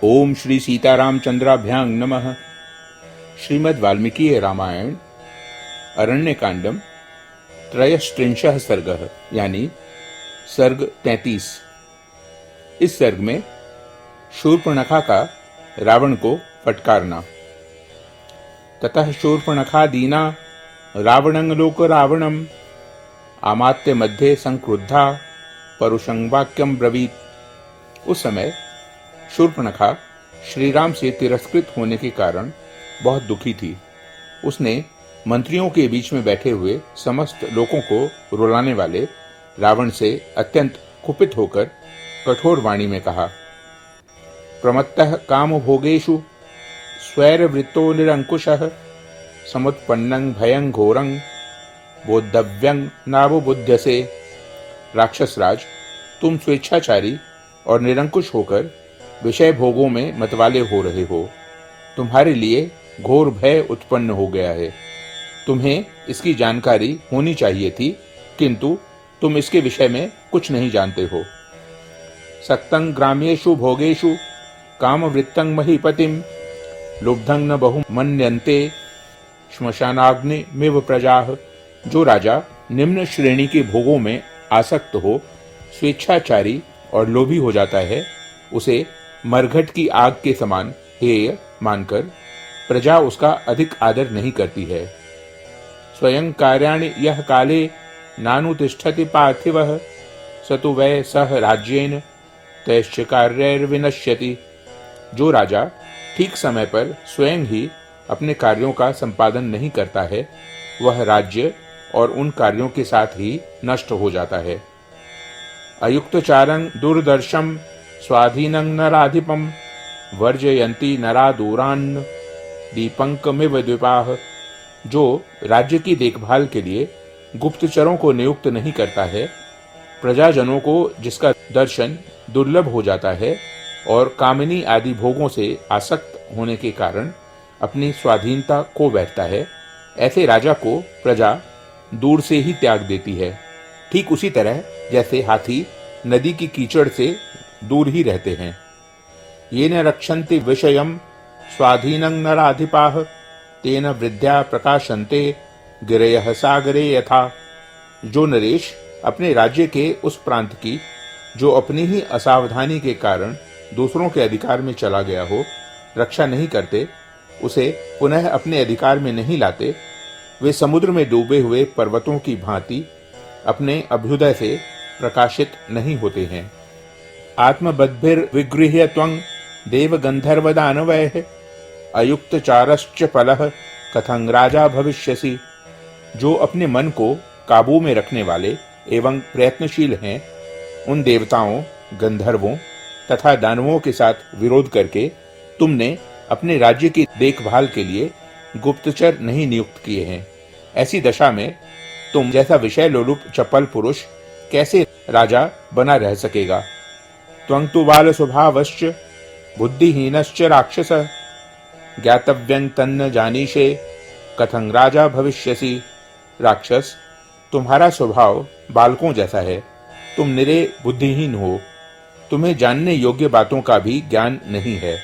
ओम श्री सीतारामचंद्राभ्यां नमः। श्रीमद् वाल्मीकि रामायण अरण्यकांडम त्रयस्त्रिंशः सर्गः यानी सर्ग 33। इस सर्ग में शूर्पणखा का रावण को फटकारना। ततः शूर्पणखा दीना रावणं लोक रावणम आमात्य मध्ये संक्रुद्धा परुषं वाक्यम ब्रवीत। उस समय शूर्पणखा श्रीराम से तिरस्कृत होने के कारण बहुत दुखी थी। उसने मंत्रियों के बीच में बैठे हुए समस्त लोगों को रुलाने वाले रावण से अत्यंत कुपित होकर कठोर वाणी में कहा, प्रमत्तः काम भोगेषु स्वैरवृत्तो निरंकुशः समुत्पन्नं भयं घोरं बोद्धव्यं नावबुध्यसे। राक्षस राज, तुम स्वेच्छाचारी और निरंकुश होकर विषय भोगों में मतवाले हो रहे हो। तुम्हारे लिए घोर भय उत्पन्न हो गया है। तुम्हें इसकी जानकारी होनी चाहिए थी, किंतु तुम इसके विषय में कुछ नहीं जानते हो। सक्तं ग्राम्येषु भोगेषु कामवृत्तं महीपतिं लुब्धं न बहु मन्यन्ते श्मशानाग्निमिव प्रजाः। जो राजा निम्न श्रेणी के भोगों में आसक्त हो, स्वेच्छाचारी और लोभी हो जाता है, उसे मरघट की आग के समान हेय मानकर प्रजा उसका अधिक आदर नहीं करती है। स्वयं कार्याणि यह काले नानुतिष्ठति पार्थिवः स तु वै सह राज्येन तैश्च कार्यैर्विनश्यति। जो राजा ठीक समय पर स्वयं ही अपने कार्यों का संपादन नहीं करता है, वह राज्य और उन कार्यों के साथ ही नष्ट हो जाता है। अयुक्तचारं दुर्दर्शम स्वाधीनं नराधिपं वर्जयन्ति नरा दूरान् दीपंकमिव द्विपाः। जो राज्य की देखभाल के लिए गुप्तचरों को नियुक्त नहीं करता है, प्रजाजनों को जिसका दर्शन दुर्लभ हो जाता है और कामिनी आदि भोगों से आसक्त होने के कारण अपनी स्वाधीनता खो बैठता है, ऐसे राजा को प्रजा दूर से ही त्याग देती है। ठीक उसी तरह जैसे हाथी नदी की कीचड़ से दूर ही रहते हैं। येन रक्षन्ति विषयं स्वाधीनं नराधिपाः तेन वृद्ध्या प्रकाशन्ते गिरयः सागरे यथा। जो नरेश अपने राज्य के उस प्रांत की, जो अपनी ही असावधानी के कारण दूसरों के अधिकार में चला गया हो, रक्षा नहीं करते, उसे पुनः अपने अधिकार में नहीं लाते, वे समुद्र में डूबे हुए पर्वतों की भांति अपने अभ्युदय से प्रकाशित नहीं होते हैं। आत्मबद्धिर्विगृह्य त्वं देवगंधर्वदानवैः अयुक्तचारश्च फलः कथं राजा भविष्यसि। जो अपने मन को काबू में रखने वाले एवं प्रयत्नशील हैं, उन देवताओं, गंधर्वों तथा दानवों के साथ विरोध करके तुमने अपने राज्य की देखभाल के लिए गुप्तचर नहीं नियुक्त किए हैं। ऐसी दशा में तुम जैसा विषय लोलुप चपल पुरुष कैसे राजा बना रह सकेगा। त्वं तु बाल स्वभावश्च बुद्धिहीनश्च राक्षसः ज्ञातव्यं तन्न जानीषे कथं राजा भविष्यसि। राक्षस, तुम्हारा स्वभाव बालकों जैसा है। तुम निरे बुद्धिहीन हो, तुम्हें जानने योग्य बातों का भी ज्ञान नहीं है।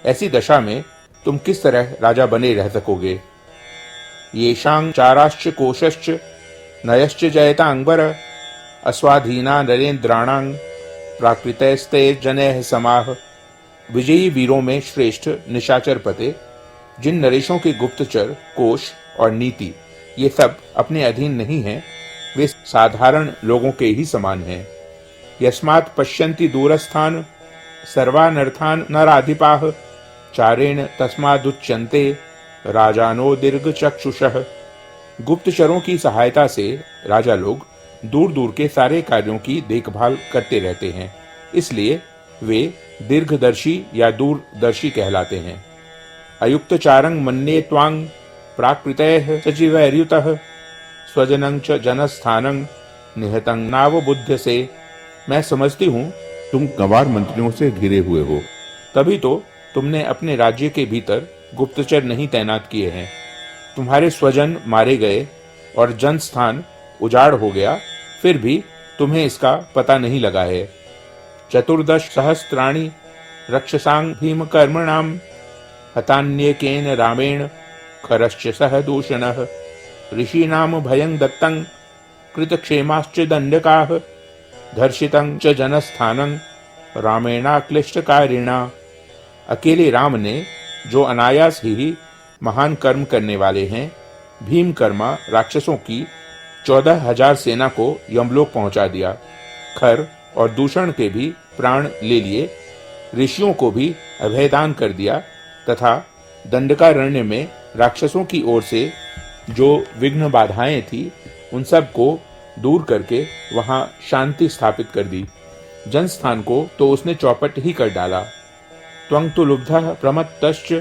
ऐसी दशा में तुम किस तरह राजा बने रह सकोगे। येषां चाराश्च कोशश्च नयश्च जयतांबर अस्वाधीना नरेंद्राणां प्राकृतैस्ते जनैः समाः। विजयी वीरों में श्रेष्ठ निशाचर पते, जिन नरेशों के गुप्तचर, कोश और नीति ये सब अपने अधीन नहीं हैं, वे साधारण लोगों के ही समान हैं। यस्मात् पश्यन्ति दूरस्थान सर्वानर्थान नराधिपाः चारेण तस्मादुच्यन्ते राजानो दीर्घचक्षुषः। गुप्तचरों की सहायता से राजा लोग दूर दूर के सारे कार्यों की देखभाल करते रहते हैं, इसलिए वे दीर्घदर्शी या दूरदर्शी कहलाते हैं। अयुक्तचारं मन्ये त्वां प्राकृतैः सचिवैर्युतः स्वजनं च जनस्थानं निहतं नावबुध्यसे। मैं समझती हूँ तुम गंवार मंत्रियों से घिरे हुए हो, तभी तो तुमने अपने राज्य के भीतर गुप्तचर नहीं तैनात किए हैं। तुम्हारे स्वजन मारे गए और जनस्थान उजाड़ हो गया, फिर भी तुम्हें इसका पता नहीं लगा है। 14 सहस्त्राणि रक्षसां भीम कर्मणां हतान्येकेन रामेण खरश्च सह दूषणः ऋषीणां भयं दत्तं कृतक्षेमाश्च दण्डकाः धर्षितं च जनस्थानं रामेणाक्लिष्टकारिणा। अकेले राम ने जो अनायास ही महान कर्म करने वाले हैं, भीमकर्मा राक्षसों की 14,000 सेना को यमलोक पहुंचा दिया, खर और दूषण के भी प्राण ले लिए, ऋषियों को भी अभयदान कर दिया तथा दंडकारण्य में राक्षसों की ओर से जो विघ्न बाधाएं थी उन सब को दूर करके वहां शांति स्थापित कर दी। जनस्थान को तो उसने चौपट ही कर डाला। त्वं तु लुब्धः प्रमत्तश्च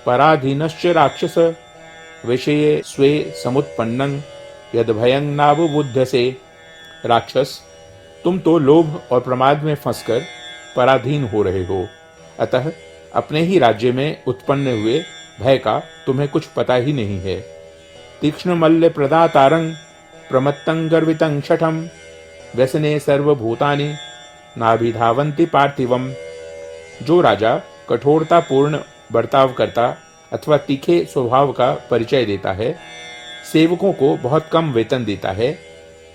पराधीनश्च राक्षस विषये स्वे समुत्पन्नं यद भयं नावबुध्यसे। राक्षस, तुम तो लोभ और प्रमाद में फंसकर पराधीन हो रहे हो, अतः अपने ही राज्य में उत्पन्न हुए भय का तुम्हें कुछ पता ही नहीं है। तीक्ष्ण मल्ल प्रदातारं प्रमत्तं गर्वितं शठं व्यसने सर्वभूतानि नाभिधावन्ति पार्थिवम्। जो राजा कठोरतापूर्ण बर्ताव करता अथवा तीखे स्वभाव का परिचय देता है, सेवकों को बहुत कम वेतन देता है,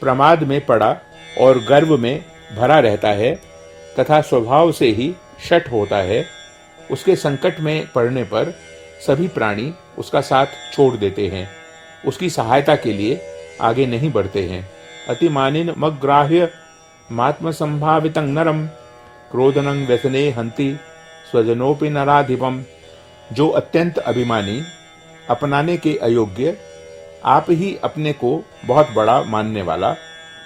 प्रमाद में पड़ा और गर्व में भरा रहता है तथा स्वभाव से ही शठ होता है, उसके संकट में पड़ने पर सभी प्राणी उसका साथ छोड़ देते हैं, उसकी सहायता के लिए आगे नहीं बढ़ते हैं। अतिमानिन मग्राह्य मात्म संभावितं नरम क्रोधनं व्यसने हंति स्वजनोपि नराधिपम। जो अत्यंत अभिमानी, अपनाने के अयोग्य, आप ही अपने को बहुत बड़ा मानने वाला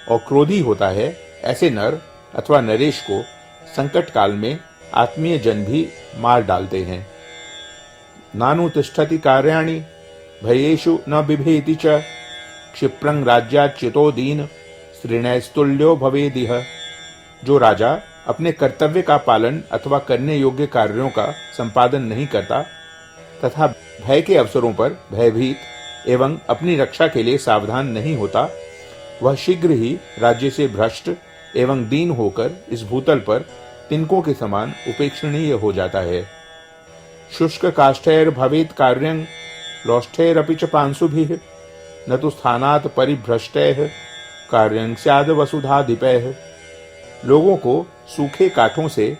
और क्रोधी होता है, ऐसे नर अथवा नरेश को संकट काल में आत्मीय जन भी मार डालते हैं। नानु तिष्ठति कार्याणि भयेषु न बिभेति च क्षिप्रं राज्याच्युतो दीन श्रीणैस्तुल्यो भवेदिह। जो राजा अपने कर्तव्य का पालन अथवा करने योग्य कार्यों का संपादन नहीं करता तथा भय के अवसरों पर भयभीत एवं अपनी रक्षा के लिए सावधान नहीं होता, वह शीघ्र ही राज्य से भ्रष्ट एवं दीन होकर इस भूतल पर तिनकों के समान उपेक्षणीय हो जाता है। शुष्क काष्ठैर भवेत् कार्यं लोष्ठैरपि च पांशुभिः न तु स्थानात् परिभ्रष्टैः कार्यं स्याद् वसुधाधिपैः। लोगों को सूखे काठों से,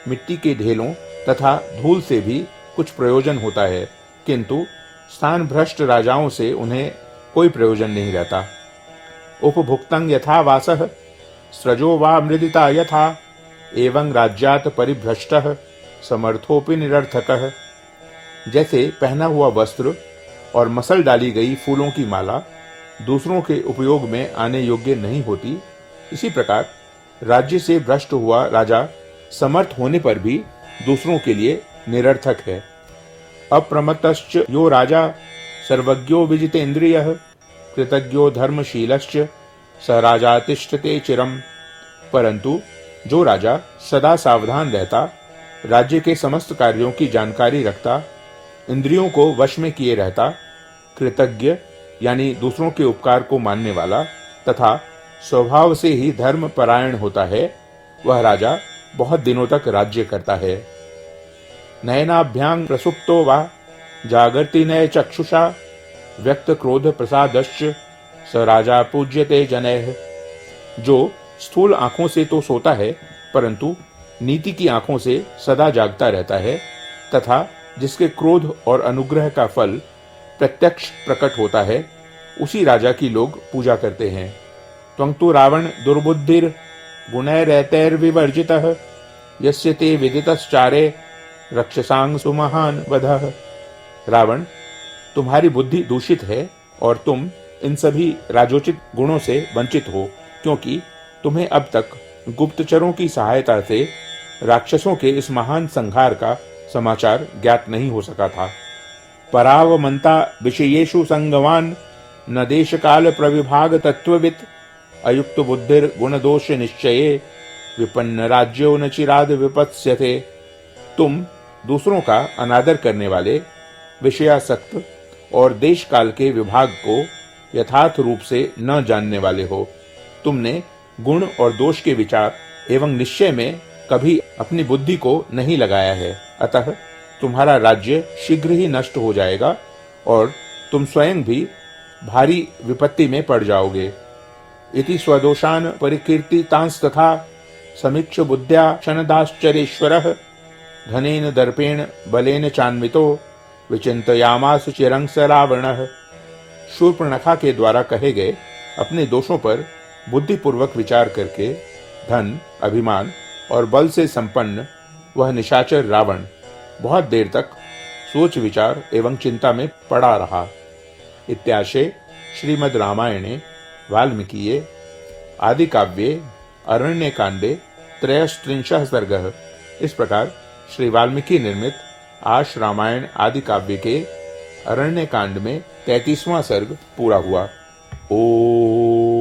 मिट्टी के ढेलों तथा धूल से भी कुछ प्रयोजन होता है, किंतु स्थान भ्रष्ट राजाओं से उन्हें कोई प्रयोजन नहीं रहता। उपभुक्तं यथा वासः स्रजो वा मृदिता यथा एवं राज्यात् परिभ्रष्टः समर्थोपि निरर्थकः। जैसे पहना हुआ वस्त्र और मसल डाली गई फूलों की माला दूसरों के उपयोग में आने योग्य नहीं होती, इसी प्रकार राज्य से भ्रष्ट हुआ राजा समर्थ होने पर भी दूसरों के लिए निरर्थक है। अप्रमत्तश्च यो राजा सर्वज्ञो विजितेन्द्रियः कृतज्ञो धर्मशीलश्च स राजा तिष्ठते चिरम। परंतु जो राजा सदा सावधान रहता, राज्य के समस्त कार्यों की जानकारी रखता, इंद्रियों को वश में किए रहता, कृतज्ञ यानी दूसरों के उपकार को मानने वाला तथा स्वभाव से ही धर्म परायण होता है, वह राजा बहुत दिनों तक राज्य करता है। नयनाभ्यां प्रसुप्तो वा जागर्ति नय चक्षुषा व्यक्त क्रोध प्रसादश्च स राजा पूज्यते जनैः। जो स्थूल आंखों से तो सोता है, परंतु नीति की आंखों से सदा जागता रहता है तथा जिसके क्रोध और अनुग्रह का फल प्रत्यक्ष प्रकट होता है, उसी राजा की लोग पूजा करते हैं। त्वं तु रावण दुर्बुद्धिर गुणैरैतैर्विवर्जितः यस्य ते विदितश्चारे रक्षसां सुमहान वधः। रावण, तुम्हारी बुद्धि दूषित है और तुम इन सभी राजोचित गुणों से वंचित हो, क्योंकि तुम्हें अब तक गुप्तचरों की सहायता से राक्षसों के इस महान संहार का समाचार ज्ञात नहीं हो सका था। परावमंता विषयेषु संगवान न देश काल प्रविभाग तत्ववित अयुक्त बुद्धिर गुण दोष निश्चये विपन्न राज्यो न चिराद विपत्स्यते। तुम दूसरों का अनादर करने वाले, विषयासक्त और देश काल के विभाग को यथार्थ रूप से न जानने वाले हो। तुमने गुण और दोष के विचार एवं निश्चय में कभी अपनी बुद्धि को नहीं लगाया है, अतः तुम्हारा राज्य शीघ्र ही नष्ट हो जाएगा और तुम स्वयं भी भारी विपत्ति में पड़ जाओगे। इति स्वदोषान परिकीर्तितांस्तथा समीक्ष बुद्ध्या क्षणदाश्चर्येश्वरः धनेन दर्पेण बलेन चान्वितो विचिंतयामास चिरं स रावणः। शूर्पणखा के द्वारा कहे गए अपने दोषों पर बुद्धिपूर्वक विचार करके धन, अभिमान और बल से संपन्न वह निशाचर रावण बहुत देर तक सोच विचार एवं चिंता में पड़ा रहा। इत्याशे श्रीमद् रामायणे वाल्मीकिये आदिकाव्ये अरण्यकांडे 33 सर्गः। इस प्रकार श्री वाल्मीकि निर्मित आश रामायण आदि काव्य के अरण्यकांड में 33वां सर्ग पूरा हुआ। ओ